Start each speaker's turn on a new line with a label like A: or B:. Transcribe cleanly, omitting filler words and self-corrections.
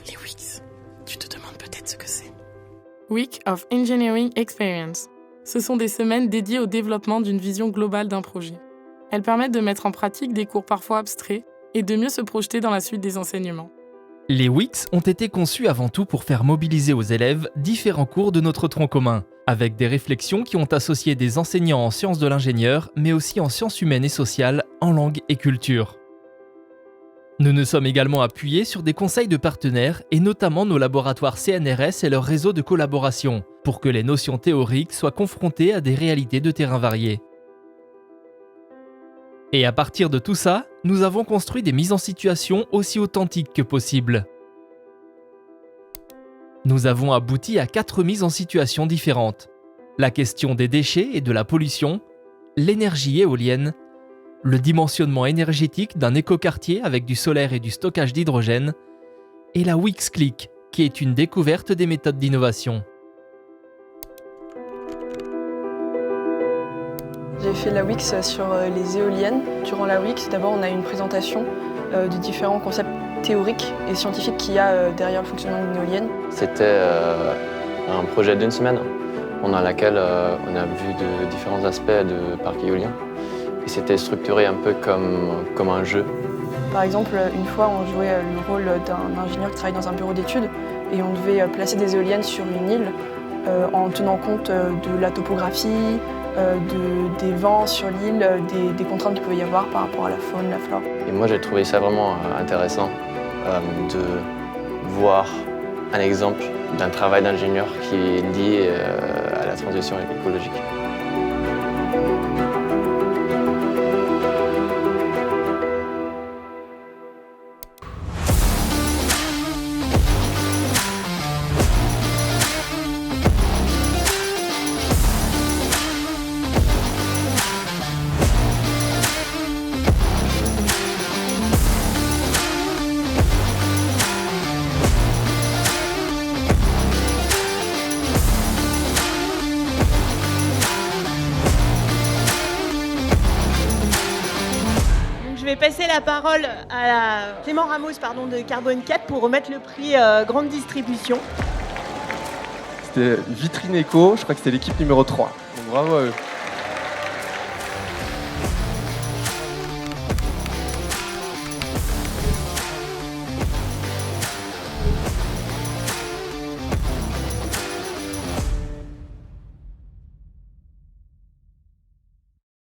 A: Les WEEX, tu te demandes peut-être ce que c'est.
B: Week of Engineering Experience. Ce sont des semaines dédiées au développement d'une vision globale d'un projet. Elles permettent de mettre en pratique des cours parfois abstraits et de mieux se projeter dans la suite des enseignements.
C: Les WEEX ont été conçus avant tout pour faire mobiliser aux élèves différents cours de notre tronc commun, avec des réflexions qui ont associé des enseignants en sciences de l'ingénieur, mais aussi en sciences humaines et sociales, en langue et culture. Nous nous sommes également appuyés sur des conseils de partenaires et notamment nos laboratoires CNRS et leur réseau de collaboration, pour que les notions théoriques soient confrontées à des réalités de terrain variées. Et à partir de tout ça, nous avons construit des mises en situation aussi authentiques que possible. Nous avons abouti à 4 mises en situation différentes. La question des déchets et de la pollution, l'énergie éolienne, le dimensionnement énergétique d'un écoquartier avec du solaire et du stockage d'hydrogène, et la WEEX Click, qui est une découverte des méthodes d'innovation.
D: J'ai fait la WEEX sur les éoliennes. Durant la WEEX, d'abord on a une présentation de différents concepts théoriques et scientifiques qu'il y a derrière le fonctionnement d'une éolienne.
E: C'était un projet d'une semaine pendant laquelle on a vu de différents aspects de parc éolien. Et c'était structuré un peu comme un jeu.
D: Par exemple, une fois on jouait le rôle d'un ingénieur qui travaille dans un bureau d'études et on devait placer des éoliennes sur une île en tenant compte de la topographie, des vents sur l'île, des contraintes qu'il pouvait y avoir par rapport à la faune, la flore.
E: Et moi j'ai trouvé ça vraiment intéressant de voir un exemple d'un travail d'ingénieur qui est lié à la transition écologique.
F: Je vais passer la parole à Clément Ramos de Carbone 4 pour remettre le prix grande distribution.
G: C'était Vitrine Eco, je crois que c'était l'équipe numéro 3. Donc bravo à eux.